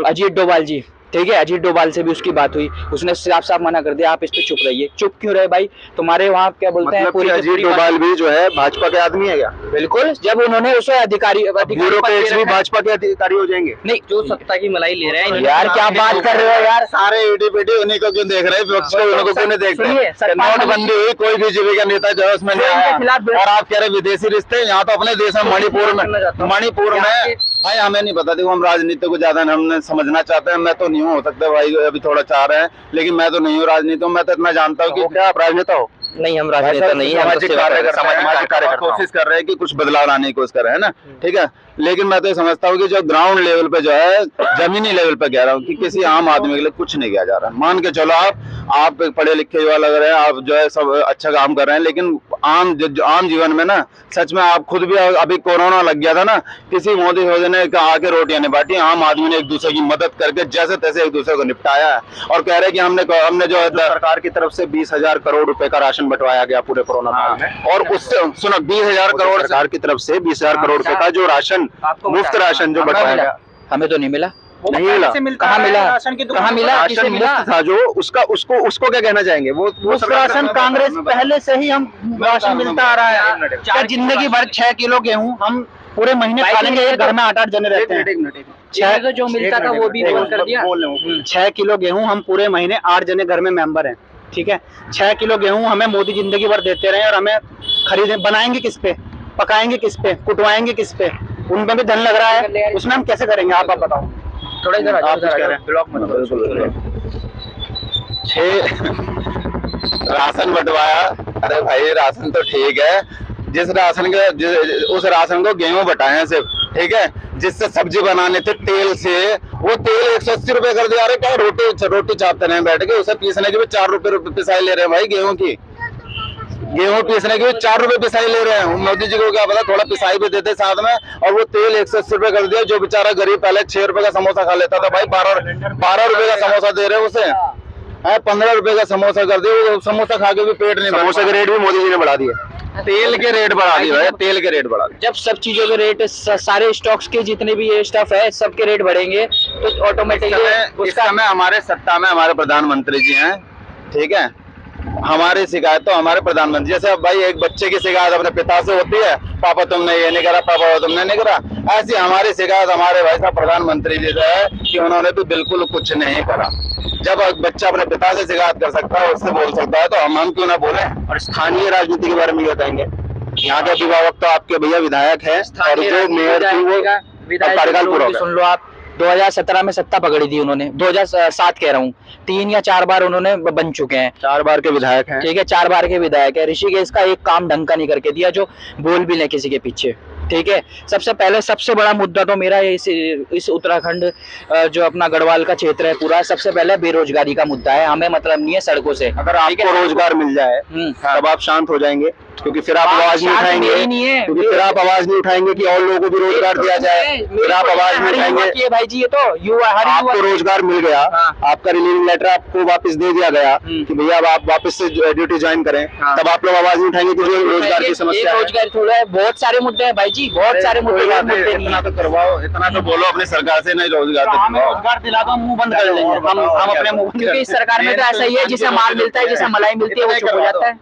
अजीत डोभाल जी, ठीक है। अजीत डोभाल से भी उसकी बात हुई, उसने साफ साफ मना कर दिया आप इस पे चुप रहिए। चुप क्यों रहे भाई, तुम्हारे वहाँ क्या बोलते हैं, मतलब अजीत डोभाल भी जो है भाजपा के आदमी है क्या? बिल्कुल, जब उन्होंने उसे अधिकारी ब्यूरोक्रेट्स भी भाजपा के अधिकारी हो जाएंगे? नहीं, जो सत्ता की मलाई ले रहे हैं यार क्या बात कर रहे हो यार, सारे ईडी पीडी उन्हीं को क्यों देख रहे हैं, विपक्ष को उनको क्यों नहीं देख रहे? नोटबंदी हुई, कोई बीजेपी का नेता जो है उसमें नहीं आया, और आप कह रहे विदेशी रिश्ते। यहाँ तो अपने देश में मणिपुर में भाई हमें नहीं पता, देखो हम राजनीति को ज्यादा हमने समझना चाहते हैं, मैं तो नहीं हूँ, हो सकता है भाई अभी थोड़ा चाह रहे हैं, लेकिन मैं तो नहीं हूँ राजनीति में। मैं तो इतना जानता हूँ कि क्या आप राजनेता हो? नहीं, हम राजनेता नहीं है, सामाजिक कार्यकर्ता, कोशिश कर रहे हैं कि कुछ बदलाव लाने की कोशिश कर रहे हैं ना, ठीक है। लेकिन मैं तो ये समझता हूँ कि जो ग्राउंड लेवल पे जो है, जमीनी लेवल पे कह रहा हूँ कि किसी आम आदमी के लिए कुछ नहीं किया जा रहा। मान के चलो आप पढ़े लिखे हुआ लग रहे हैं, आप जो है सब अच्छा काम कर रहे हैं, लेकिन आम जीवन में ना सच में आप खुद भी, अभी कोरोना लग गया था ना, किसी मोदी ने आके रोटियां नहीं बांटी, आम आदमी ने एक दूसरे की मदद करके जैसे तैसे एक दूसरे को निपटाया है। और कह रहे हैं कि हमने जो है सरकार की तरफ से 20,000 करोड़ रुपए का राशन बंटवाया गया पूरे कोरोना काल में, और उससे सुनो 20,000 करोड़ सरकार की तरफ से 20,000 करोड़ रुपए का जो राशन, मुफ्त राशन जो बंटवाया गया, हमें तो नहीं मिला। नहीं मिला, कहाँ मिला, कहाँ मिला, राशन मुफ्त था जो, उसको क्या कहना चाहेंगे? वो राशन कांग्रेस पहले से ही हम राशन मिलता आ रहा है। क्या जिंदगी भर 6 किलो गेहूं हम पूरे महीने खा लेंगे, एक घर में 8-8 जने रहते हैं। जो मिलता था वो भी बंद कर दिया। 6 किलो गेहूं हम पूरे महीने 8 जने घर में मेंबर हैं, ठीक है। 6 किलो गेहूं हमें मोदी जिंदगी भर देते रहे, और हमें खरीदे, बनाएंगे किस पे, पकाएंगे किस पे, कुटवाएंगे किस पे, उनमें भी धन लग रहा है, उसमें हम कैसे करेंगे? आप बताओ थोड़ा इधर आप कुछ कह रहे हैं? ब्लॉक मत करो। 6 राशन बंटवाया, अरे भाई राशन तो ठीक है, जिस राशन के उस राशन को गेहूं बटाए हैं सिर्फ, ठीक है। जिससे सब्जी बनाने थे तेल से, वो तेल 180 रुपए कर दिया। अरे क्या रोटी चापते रहे बैठ के, उसे पीसने के भी 4 रुपए पिसाई ले रहे हैं भाई। गेहूं पीसने के भी 4 रुपए पिसाई ले रहे हैं। मोदी जी को क्या पता, थोड़ा पिसाई भी देते साथ में, और वो तेल 180 रुपए कर दिया। जो बेचारा गरीब पहले 6 रुपए का समोसा खा लेता था भाई, 12 रुपए का समोसा दे रहे हैं उसे, 15 रुपए का समोसा कर दिया। समोसा खा के भी पेट नहीं, समोसा के रेट भी मोदी जी ने बढ़ा दिया, तेल के रेट बढ़ा दिए भाई, तेल के रेट बढ़ा दिए। जब सब चीजों के रेट, सारे स्टॉक्स के जितने भी ये स्टफ है, सबके रेट बढ़ेंगे तो ऑटोमेटिकली इस समय हमारे सत्ता में हमारे प्रधानमंत्री जी हैं, ठीक है। हमारी शिकायत तो हमारे प्रधानमंत्री, जैसे अब भाई एक बच्चे की शिकायत अपने पिता से होती है, पापा तुमने ये नहीं करा, पापा तुमने नहीं करा, ऐसी हमारी शिकायत हमारे भाई साहब प्रधानमंत्री जी से है कि उन्होंने भी बिल्कुल कुछ नहीं करा। जब बच्चा अपने पिता से शिकायत कर सकता है, उससे बोल सकता है, तो हम क्यों ना बोले? और स्थानीय राजनीति के बारे में बताएंगे। यहाँ के अभिभावक तो आपके भैया विधायक है, और जो मेयर थी वो कार्यकाल पूरा हो गया। सुन लो आप, 2017 में सत्ता पकड़ी थी उन्होंने, 2007 कह रहा हूँ, 3 या 4 बार उन्होंने बन चुके हैं, 4 बार के विधायक हैं, ठीक है, 4 बार के विधायक है। ऋषिकेश का एक काम ढंग का नहीं करके दिया, जो बोल भी ले किसी के पीछे, ठीक है। सबसे बड़ा मुद्दा तो मेरा इस उत्तराखंड जो अपना गढ़वाल का क्षेत्र है पूरा, सबसे पहले बेरोजगारी का मुद्दा है। हमें मतलब नहीं है सड़कों से। अगर आपको रोजगार मिल जाए तब आप शांत हो जाएंगे? क्योंकि फिर आप आवाज नहीं उठाएंगे, क्योंकि फिर आप आवाज नहीं उठाएंगे कि और लोगों को भी रोजगार दिया जाए, फिर आप आवाज नहीं उठाएंगे। भाई जी ये तो युवा, आपको रोजगार मिल गया, आपका रिलीविंग लेटर आपको वापस दे दिया गया कि भैया अब आप वापस से ड्यूटी ज्वाइन करें, तब आप लोग आवाज नहीं उठाएंगे कि जो रोजगार की समस्या है। रोजगार थोड़ा है, बहुत सारे मुद्दे हैं भाई जी, बहुत सारे मुद्दे इतना तो करवाओ, इतना तो बोलो अपनी सरकार से, नहीं रोजगार रोजगार दिला दो, मुंह बंद कर लेंगे हम अपने मुंह, क्योंकि इस सरकार में तो ऐसा ही है, जिसे माल मिलता है, जिसे मलाई मिलती है वो चुप हो जाता है।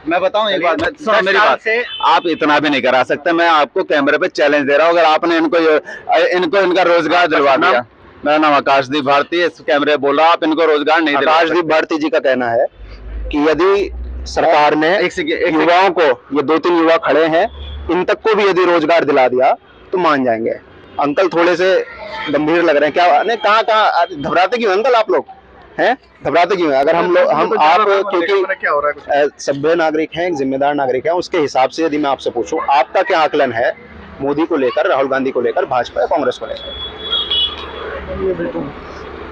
मैं बताऊं एक बात, सुनो मेरी बात, आप इतना भी नहीं करा सकते। मैं आपको कैमरे पे चैलेंज दे रहा हूँ, अगर आपने इनको इनका रोजगार दिलवा दिया। मेरा नाम आकाशदीप भारती, इस कैमरे बोल रहा, आप इनको रोजगार नहीं दिलवा। आकाशदीप भारती जी का कहना है कि यदि सरकार ने युवाओं को, ये 2-3 युवा खड़े हैं, इन तक को भी यदि रोजगार दिला दिया तो मान जाएंगे। अंकल थोड़े से गंभीर लग रहे हैं, क्या नहीं, कहाँ घबराते क्यों अंकल आप लोग हैं, घबराते क्यों हैं? अगर हम लोग आप क्योंकि सभ्य नागरिक हैं, जिम्मेदार नागरिक हैं, उसके हिसाब से यदि मैं आपसे पूछूं, आपका क्या आकलन है मोदी को लेकर, राहुल गांधी को लेकर, भाजपा या कांग्रेस को लेकर?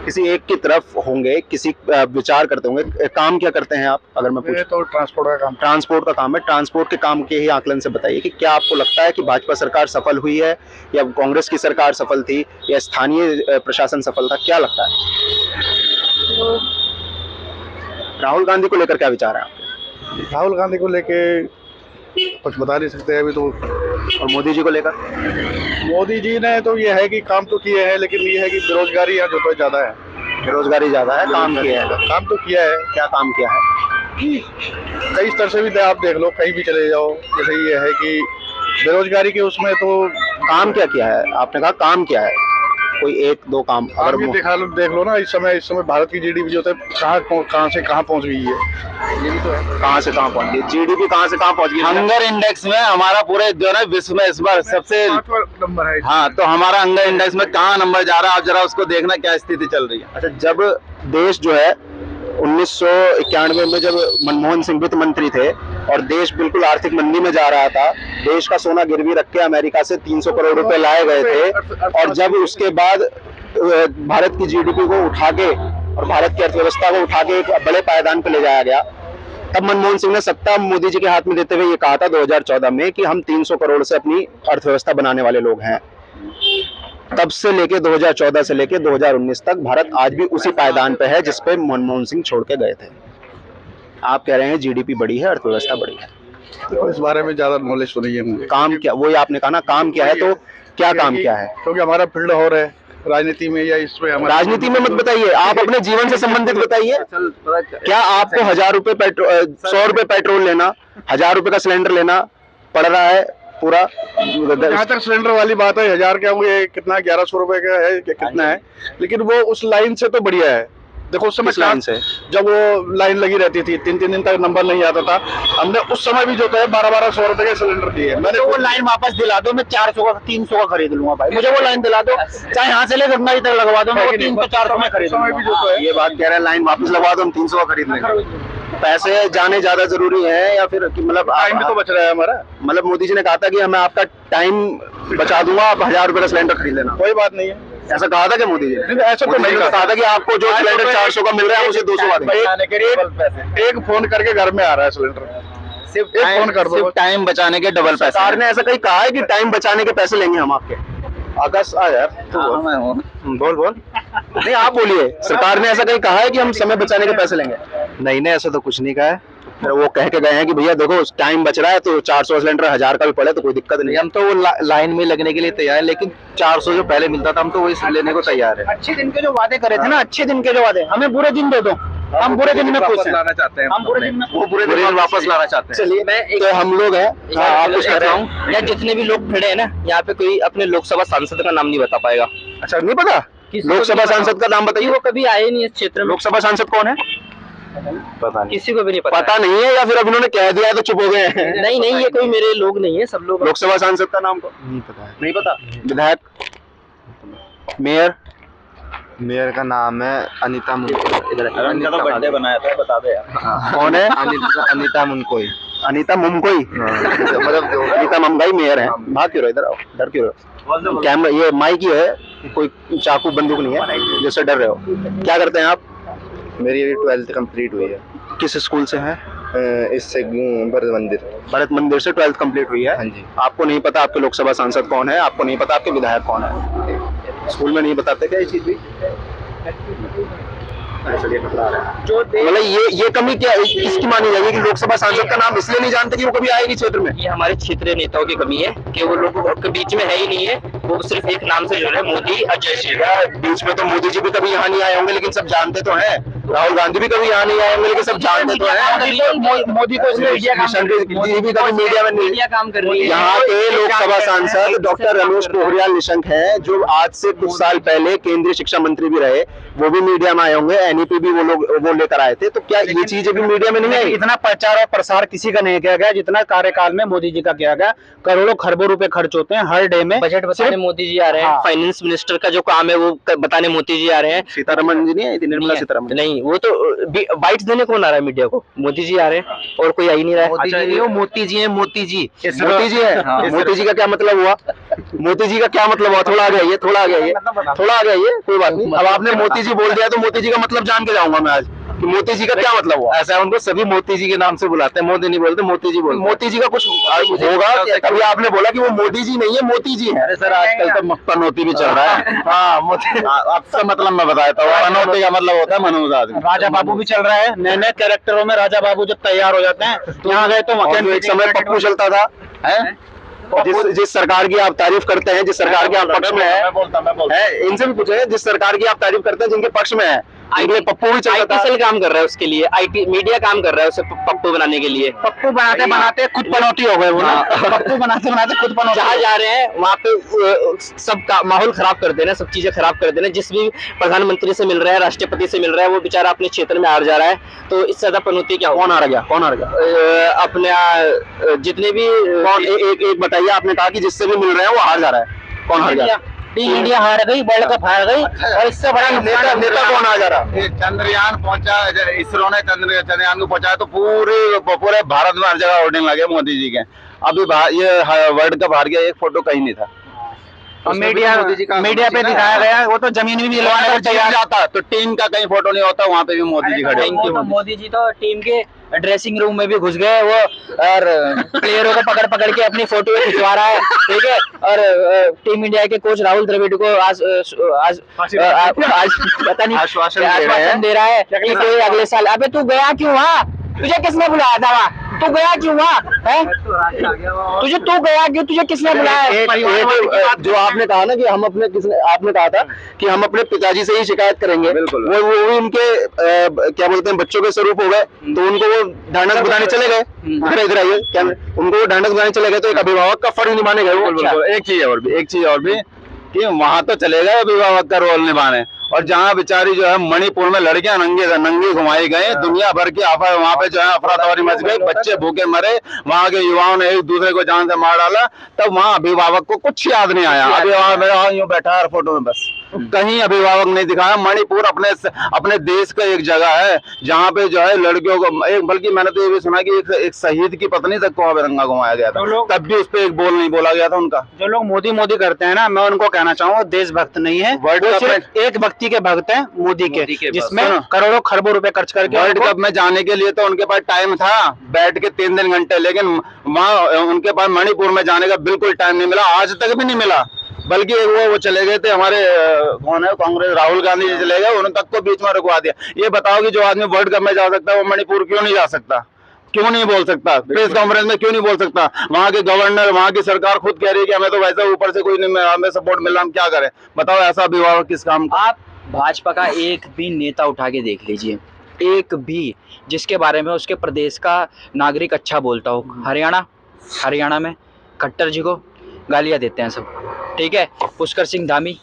किसी एक की तरफ होंगे, किसी विचार करते होंगे। काम क्या करते हैं आप, अगर मैं पूछूं? तो ट्रांसपोर्ट का काम। ट्रांसपोर्ट का काम है। ट्रांसपोर्ट के काम के ही आकलन से बताइए कि क्या आपको लगता है कि भाजपा सरकार सफल हुई है, या कांग्रेस की सरकार सफल थी, या स्थानीय प्रशासन सफल था, क्या लगता है? राहुल गांधी को लेकर क्या विचार है आपके? राहुल गांधी को लेके कुछ बता नहीं सकते अभी तो। और मोदी जी को लेकर? मोदी जी ने तो ये है कि काम तो किए हैं, लेकिन ये है कि बेरोजगारी यहाँ जो तो ज्यादा है। बेरोजगारी ज्यादा है, काम किया है? काम तो किया है। क्या काम किया है? कई स्तर से भी आप देख लो, कहीं भी चले जाओ, जैसे ये है कि बेरोजगारी के उसमें तो काम क्या किया है? आपने कहा काम क्या है, कोई 1-2 काम अगर देख लो ना, इस समय भारत की जीडीपी जो है कहाँ से कहाँ पहुँच गई है, ये भी तो है। कहाँ से कहाँ पहुँच गई जीडीपी, कहाँ से कहाँ पहुँच गई? हंगर इंडेक्स में हमारा पूरे जो है विश्व में इस बार सबसे नंबर है। हाँ, तो हमारा हंगर इंडेक्स में कहाँ नंबर जा रहा है, आप जरा उसको देखना क्या स्थिति चल रही है। अच्छा, जब देश जो है 1991 में जब मनमोहन सिंह वित्त मंत्री थे और देश बिल्कुल आर्थिक मंदी में जा रहा था, देश का सोना गिरवी रख के अमेरिका से 300 करोड़ रुपए लाए गए थे, और जब उसके बाद भारत की जीडीपी को उठा के और भारत की अर्थव्यवस्था को उठा के एक बड़े पायदान पे ले जाया गया, तब मनमोहन सिंह ने सत्ता मोदी जी के हाथ में देते हुए ये कहा था 2014 में कि हम 300 करोड़ से अपनी अर्थव्यवस्था बनाने वाले लोग हैं। तब से लेके 2014 से लेके 2019 तक भारत आज भी उसी पायदान पे है जिस पे मनमोहन सिंह छोड़ के गए थे। आप कह रहे हैं जीडीपी बढ़ी है, अर्थव्यवस्था बढ़ी है, तो इस बारे में ज्यादा नॉलेज तो नहीं है मुझे। काम क्या, वही आपने कहा ना, काम क्या है, तो क्या काम क्या है? क्योंकि हमारा फील्ड और है राजनीति में, या इसमें राजनीति में मत बताइए, आप अपने जीवन से संबंधित बताइए। क्या आपको 1000 रुपए पेट्रोल, 100 रुपए पेट्रोल लेना, 1000 रुपए का सिलेंडर लेना पड़ रहा है पूरा? जहाँ तक सिलेंडर वाली बात है, 1000 क्या वो कितना 1100 रुपए का है, कितना है, लेकिन वो उस लाइन से तो बढ़िया है। देखो उस समय लाइन से जब वो लाइन लगी रहती थी, 3-3 दिन तक नंबर नहीं आता था, हमने उस समय भी जो है 1200 रुपए के सिलेंडर दिए। मैंने वो लाइन वापस दिला दो, मैं 400 का 300 का खरीद लूंगा भाई, मुझे वो लाइन दिला दो, चाहे यहाँ से लेकर गंगाई तक लगवा दो, मैं वो 300-400 में खरीद लूंगा। ये बात कह रहे हैं लाइन वापस लगवा दो, हम 300 का खरीद लेंगे। पैसे जाने ज्यादा जरूरी है या फिर मतलब टाइम भी तो बच रहा है हमारा? मतलब मोदी जी ने कहा था कि मैं आपका टाइम बचा दूंगा, आप 1000 रुपए का सिलेंडर खरीद लेना। कोई बात नहीं है, ऐसा कहा था क्या मोदी जी? ऐसा तो नहीं कहा था कि आपको जो सिलेंडर 400 का मिल रहा है उसे 200 का देंगे। एक फोन करके घर में आ रहा है सिलेंडर, सिर्फ एक फोन कर दो, टाइम बचाने के डबल पैसे। सरकार ने ऐसा कहीं कहा है कि टाइम बचाने के पैसे लेंगे हम आपके? आकाश आ यार, बोल नहीं, आप बोलिए। सरकार ने ऐसा कहीं कहा है कि हम समय बचाने के पैसे लेंगे? नहीं, ऐसा तो कुछ नहीं कहा है। वो कह के गए हैं कि भैया देखो टाइम बच रहा है, तो 400 सिलेंडर 1000 का भी पड़े तो कोई दिक्कत नहीं। हम तो वो लाइन में लगने के लिए तैयार है, लेकिन 400 जो पहले मिलता था हम तो वही लेने को तैयार है। अच्छे दिन के जो वादे करे थे ना, अच्छे दिन के जो वादे, हमें बुरे दिन दे दो, हम बुरे दिन में खुश लाना चाहते हैं, हम बुरे दिन में वो बुरे दिन वापस लाना चाहते हैं। चलिए, मैं तो हम लोग हैं, आप कुछ कर रहे हो या जितने भी लोग खड़े हैं ना यहाँ पे, कोई अपने लोकसभा सांसद का नाम नहीं बता पाएगा। अच्छा, नहीं पता? लोकसभा सांसद का नाम बताइए। वो कभी आए नहीं इस क्षेत्र में। लोकसभा सांसद कौन है? पता नहीं, किसी को भी नहीं पता। पता नहीं है, या फिर अब इन्होंने कह दिया तो चुप हो गए हैं? नहीं, ये कोई मेरे लोग नहीं है, सब लोग। लोकसभा सांसद का नाम को नहीं पता है। नहीं पता? विधायक, मेयर? मेयर का नाम है अनीता मुनकोई। इधर तो बर्थडे बनाया था, बता दे यार। कौन है? अनीता मुनकोई। अनीता मुमकोई, मतलब अनीता मुमकोई मेयर है। भाग क्यों रहे, इधर आओ, डर क्यों रहे हो? कैमरा, ये माइक ही है, कोई चाकू बंदूक नहीं है जिससे डर रहे हो। क्या करते हैं आप? मेरी 12th कंप्लीट हुई है। किस स्कूल से हैं? इससे भरत मंदिर। भरत मंदिर से 12th कंप्लीट हुई है। हाँ जी। आपको नहीं पता आपके लोकसभा सांसद कौन है, आपको नहीं पता आपके विधायक कौन है, स्कूल में नहीं बताते क्या ये चीज भी? जो मतलब ये कमी क्या किसकी मानी जाएगी कि लोकसभा सांसद का नाम इसलिए नहीं जानते कि वो कभी आएगी क्षेत्र में? ये हमारे क्षेत्रीय नेताओं की कमी है कि वो लोगों के बीच में है ही नहीं है, वो सिर्फ एक नाम से जुड़े, मोदी अजय सिंह। बीच में तो मोदी जी भी कभी यहाँ नहीं आए होंगे, लेकिन सब जानते तो हैं। राहुल गांधी भी कभी यहाँ नहीं आए होंगे, लेकिन सब जानते तो हैं। मोदी को किशन रेड्डी जी भी कभी मीडिया में नहीं। मीडिया काम कर रही है। यहाँ के लोकसभा सांसद डॉक्टर रमेश पोखरियाल निशंक हैं, जो आज से कुछ साल पहले केंद्रीय शिक्षा मंत्री भी रहे, वो भी मीडिया में आए होंगे। एनईपी भी वो लेकर आए थे। तो क्या ये चीज अभी मीडिया में नहीं आई? इतना प्रचार और प्रसार किसी का नहीं किया गया जितना कार्यकाल में मोदी जी का किया गया। करोड़ों खरबों रुपए खर्च होते हैं हर डे में। बजट बताने मोदी जी आ रहे हैं, फाइनेंस मिनिस्टर का जो काम है वो बताने मोदी जी आ रहे हैं। सीतारमण जी नहीं आई थी, निर्मला सीतारमण? नहीं, वो तो बाइट्स देने कौन आ रहा है मीडिया को? मोदी जी आ रहे हैं और कोई आ ही नहीं रहा है। मोती जी है, मोती जी है। मोती जी का क्या मतलब हुआ? मोती जी का क्या मतलब हुआ? थोड़ा आगे आइए, थोड़ा आगे आइए, कोई बात नहीं। अब आपने मोती जी बोल दिया तो मोती जी का मतलब जान के जाऊंगा मैं आज कि मोती जी का क्या मतलब हुआ। ऐसा है, उनको सभी मोती जी के नाम से बुलाते हैं, मोदी नहीं बोलते, मोती जी बोलते। मोती जी का कुछ होगा? कभी आपने बोला कि वो मोदी जी नहीं है, मोती जी है? सर आजकल तो पनौती भी चल रहा है। हाँ, मोती आपका मतलब मैं बताता हूँ। पनौती का मतलब होता है मनोज आदमी। राजा बाबू भी चल रहा है। नए नए कैरेक्टरों में राजा बाबू जब तैयार हो जाते हैं, यहाँ गए तो एक समय पप्पू चलता था, है? जिस सरकार की आप तारीफ करते हैं, जिस सरकार के आप पक्ष में है, इनसे भी पूछे, जिस सरकार की आप तारीफ करते हैं, जिनके पक्ष में है, पप्पू भी चलता था। काम कर रहा है उसके लिए, आईटी मीडिया काम कर रहा है उसे पप्पू बनाने के लिए। पप्पू बनाते बनाते खुद पनौती हो गए वो ना। पप्पू बनाते बनाते खुद पनौती। जहाँ जा रहे हैं वहाँ पे सब माहौल खराब कर देना, सब चीजें खराब कर देना। जिस भी प्रधानमंत्री से मिल रहा है, राष्ट्रपति से मिल रहा है, वो बेचारा अपने क्षेत्र में हार जा रहा है। तो इससे ज्यादा पनौती क्या? कौन हार गया? अपने जितने भी कौन? एक बताइए। आपने कहा कि जिससे भी मिल रहे हैं वो हार जा रहा है, कौन हार गया? टीम इंडिया हार गई, वर्ल्ड कप हार गई, और इससे बड़ा नेता कौन आ जा रहा? चंद्रयान पहुंचा, इसरो ने चंद्रयान को पहुंचाया तो पूरे भारत में हर जगह होर्डिंग लगे मोदी जी के। अभी ये वर्ल्ड कप हार गया, एक फोटो कहीं नहीं था। मीडिया पे दिखाया गया, वो तो जमीन भी दिलवाने का तैयार जाता तो टीम का कहीं फोटो नहीं होता, वहाँ पे भी मोदी जी खड़े। मोदी जी तो टीम के ड्रेसिंग रूम में भी घुस गए वो, और प्लेयरों को पकड़ पकड़ के अपनी फोटो खिंचवा रहा है, ठीक है। और टीम इंडिया के कोच राहुल द्रविड़ को आज पता नहीं आश्वासन दे रहा है कि कोई अगले साल। अबे तू गया क्यों वहाँ? तुझे किसने बुलाया था वहाँ? तू गया क्यों वहाँ? तुझे किसने बुलाया? जो आपने कहा ना कि हम आपने कहा था कि हम अपने पिताजी से ही शिकायत करेंगे, वो भी उनके क्या बोलते हैं बच्चों के स्वरूप हो गए, तो उनको वो ढांढस बधाने चले गए। इधर आइए, क्या उनको वो ढांढस बधाने चले गए, तो एक अभिभावक का फर्ज निभाने गए वो। एक चीज और भी कि वहां तो चले गए अभिभावक का रोल निभाने, और जहाँ बेचारी जो है मणिपुर में लड़कियां नंगी घुमाई गई, दुनिया भर की वहाँ पे जो है अफरा तफरी मच गई, बच्चे भूखे मरे, वहाँ के युवाओं ने एक दूसरे को जान से मार डाला। तब वहाँ अभिभावक को कुछ याद नहीं आया। अभिभावक यूं बैठा है फोटो में, बस कहीं अभिभावक नहीं दिखाया। मणिपुर अपने देश का एक जगह है जहाँ पे जो है लड़कियों को, बल्कि मैंने तो ये भी सुना कि एक शहीद की पत्नी तक को तिरंगा घुमाया गया था, तब भी उस पर एक बोल नहीं बोला गया था उनका। जो लोग मोदी मोदी करते हैं ना, मैं उनको कहना चाहूँगा देशभक्त नहीं है, एक व्यक्ति के भक्त हैं, मोदी के, जिसमें करोड़ों खरबों रुपए खर्च करके वर्ल्ड कप में जाने के लिए तो उनके पास टाइम था बैठ के 3 घंटे, लेकिन वहाँ उनके पास मणिपुर में जाने का बिल्कुल टाइम नहीं मिला, आज तक भी नहीं मिला। बल्कि वो चले गए थे, हमारे कौन है कांग्रेस राहुल गांधी जी चले गए, उन्होंने तक को बीच में रुकवा दिया। ये बताओ कि जो आदमी वर्ल्ड कप में जा सकता है वो मणिपुर क्यों नहीं जा सकता? क्यों नहीं बोल सकता? प्रेस कॉन्फ्रेंस में क्यों नहीं बोल सकता? वहाँ के गवर्नर, वहाँ की सरकार खुद कह रही है कि हमें तो वैसे ऊपर से कोई नहीं, हमें सपोर्ट मिल रहा, हम क्या करें? बताओ, ऐसा अभिभावक किस काम का? आप भाजपा का एक भी नेता उठा के देख लीजिए, एक भी जिसके बारे में उसके प्रदेश का नागरिक अच्छा बोलता हो। हरियाणा में खट्टर जी को गालियाँ देते हैं सब, ठीक है। पुष्कर सिंह धामी,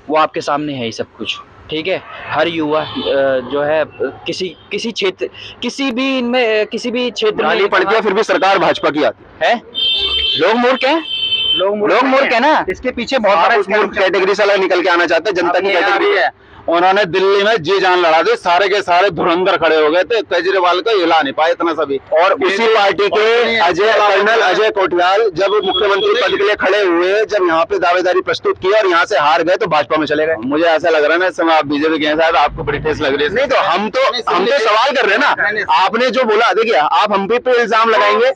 वो आपके सामने है ही सब कुछ, ठीक है। हर युवा जो है किसी क्षेत्र, किसी भी क्षेत्र में पड़ती है, फिर भी सरकार भाजपा की आती है। लोग मूर्ख हैं, लोग मूर्ख है ना। इसके पीछे बहुत बड़ा कैटेगरी से अलग निकल के आना चाहते हैं, जनता की कैटेगरी है। उन्होंने दिल्ली में जी जान लड़ा दी, सारे के सारे धुरंधर खड़े हो गए थे, केजरीवाल को हिला नहीं पाए इतना सभी। और उसी पार्टी के कर्नल अजय कोटवाल जब मुख्यमंत्री पद के लिए खड़े हुए, जब यहाँ पे दावेदारी प्रस्तुत की और यहाँ से हार गए तो भाजपा में चले गए। मुझे ऐसा लग रहा है ना इस समय आप बीजेपी के साथ आपको बड़ी ठेस लग रही है। नहीं तो हम तो सवाल कर रहे हैं ना, आपने जो बोला, देखिए आप हम पे इल्जाम लगाएंगे,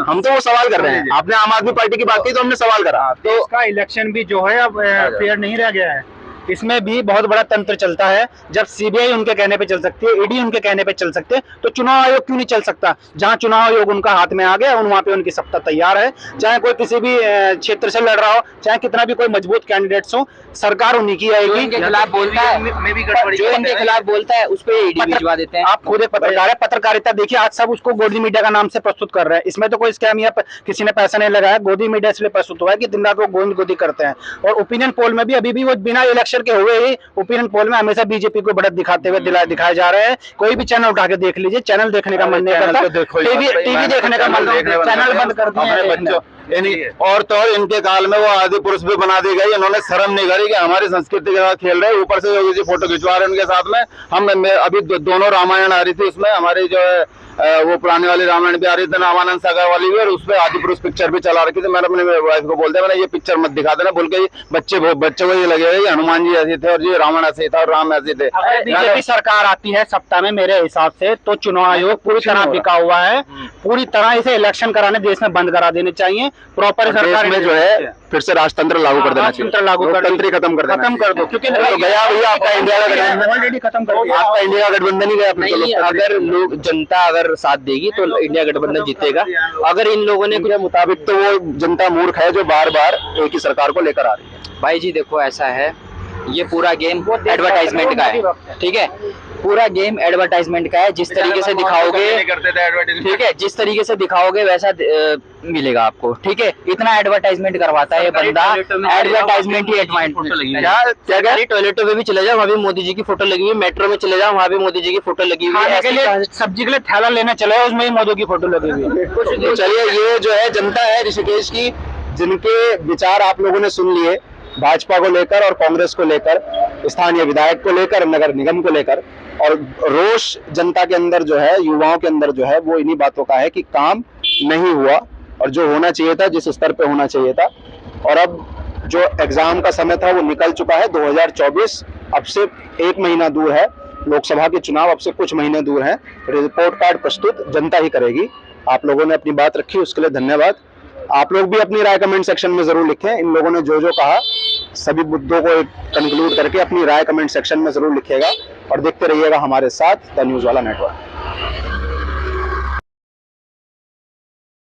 हम तो वो सवाल कर रहे हैं। आपने आम आदमी पार्टी की बात की तो हमने सवाल करा। तो इसका इलेक्शन भी जो है अब फेयर नहीं रह गया है, इसमें भी बहुत बड़ा तंत्र चलता है। जब सीबीआई उनके कहने पे चल सकती है, ईडी उनके कहने पे चल सकते हैं, तो चुनाव आयोग क्यों नहीं चल सकता? जहां चुनाव आयोग उनका हाथ में आ गया, वहां पे उनकी सत्ता तैयार है। चाहे कोई किसी भी क्षेत्र से लड़ रहा हो, चाहे कितना भी कोई मजबूत कैंडिडेट्स हो, सरकार उन्हीं की आएगी। इनके खिलाफ बोलता है, जो इनके खिलाफ बोलता है उस पे ईडी भिजवा देते हैं। आप खुद एक पत्रकार है, पत्रकारिता देखिए, आज सब उसको गोदी मीडिया का नाम से प्रस्तुत कर रहे हैं। इसमें तो कोई स्कैम या किसी ने पैसा नहीं लगाया, गोदी मीडिया इसलिए प्रस्तुत हुआ है कि दिन रात वो गोदी करते हैं। और ओपिनियन पोल में भी अभी भी वो बिना इलेक्शन के हुए ही ओपिनियन पोल में हमेशा बीजेपी को बढ़त दिखाते हुए दिखाए जा रहे हैं। कोई भी चैनल उठा के देख लीजिए, चैनल देखने का मन नहीं करता, टीवी देखने का मन, चैनल बंद कर दिए। और तो और इनके काल में वो आदि पुरुष भी बना दी गई, इन्होंने शर्म नहीं करी कि हमारी संस्कृति के साथ खेल रहे हैं। ऊपर से योगी जी फोटो खिंचवा रहे हैं उनके साथ में। हम अभी दोनों रामायण आ रही थी, उसमें हमारी जो है वो पुरानी वाली रामायण भी आ रही थी, रामानंद सागर वाली भी, और उसपे आदि पुरुष पिक्चर भी चला रखी थी। मैंने अपने वाइफ को बोलते मैंने ये पिक्चर मत दिखा देना, बोल के बच्चे को ये लगे ये हनुमान जी ऐसे थे और ये रावण ऐसे था और राम ऐसे थे। अगर बीजेपी सरकार आती है सत्ता में, मेरे हिसाब से तो चुनाव आयोग पूरी तरह बिका हुआ है, पूरी तरह इसे इलेक्शन कराने देश में बंद करा देने चाहिए। प्रॉपर सरकार में जो है फिर से राजतंत्र लागू कर देना चाहिए, लोकतंत्र खत्म कर दो, क्योंकि गया भैया आपका इंडिया का गठबंधन, ऑलरेडी खत्म कर दिया आपका इंडिया का गठबंधन ही गया। नहीं, अगर लोग जनता अगर साथ देगी तो इंडिया गठबंधन जीतेगा। अगर इन लोगों ने के मुताबिक तो वो जनता मूर्ख है जो बार बार एक ही सरकार को लेकर आ रही है। भाई जी देखो ऐसा है, ये पूरा गेम एडवर्टाइजमेंट का है, ठीक है, पूरा गेम एडवर्टाइजमेंट का है। जिस तरीके से दिखाओगे, ठीक है, जिस तरीके से दिखाओगे वैसा मिलेगा आपको, ठीक है। इतना एडवर्टाइजमेंट करवाता है ये बंदा, एडवर्टाइजमेंट ही क्या टॉयलेटों में भी चले जाओ, वहाँ भी मोदी जी की फोटो लगी हुई है, मेट्रो में चले जाओ वहाँ भी मोदी जी की फोटो लगी हुई है, सब्जी के लिए थैला लेने चले उसमें ही मोदी की फोटो लगी हुई है। चलिए, ये जो है जनता है ऋषिकेश की, जिनके विचार आप लोगों ने सुन लिए, भाजपा को लेकर और कांग्रेस को लेकर, स्थानीय विधायक को लेकर, नगर निगम को लेकर, और रोष जनता के अंदर जो है, युवाओं के अंदर जो है, वो इन्हीं बातों का है कि काम नहीं हुआ और जो होना चाहिए था, जिस स्तर पे होना चाहिए था। और अब जो एग्जाम का समय था वो निकल चुका है। 2024 अब से 1 महीना दूर है, लोकसभा के चुनाव अब से कुछ महीने दूर हैं। रिपोर्ट कार्ड प्रस्तुत जनता ही करेगी। आप लोगों ने अपनी बात रखी, उसके लिए धन्यवाद। आप लोग भी अपनी राय कमेंट सेक्शन में जरूर लिखें। इन लोगों ने जो कहा सभी मुद्दों को कंक्लूड करके अपनी राय कमेंट सेक्शन में जरूर लिखिएगा और देखते रहिएगा हमारे साथ द न्यूज़ वाला नेटवर्क।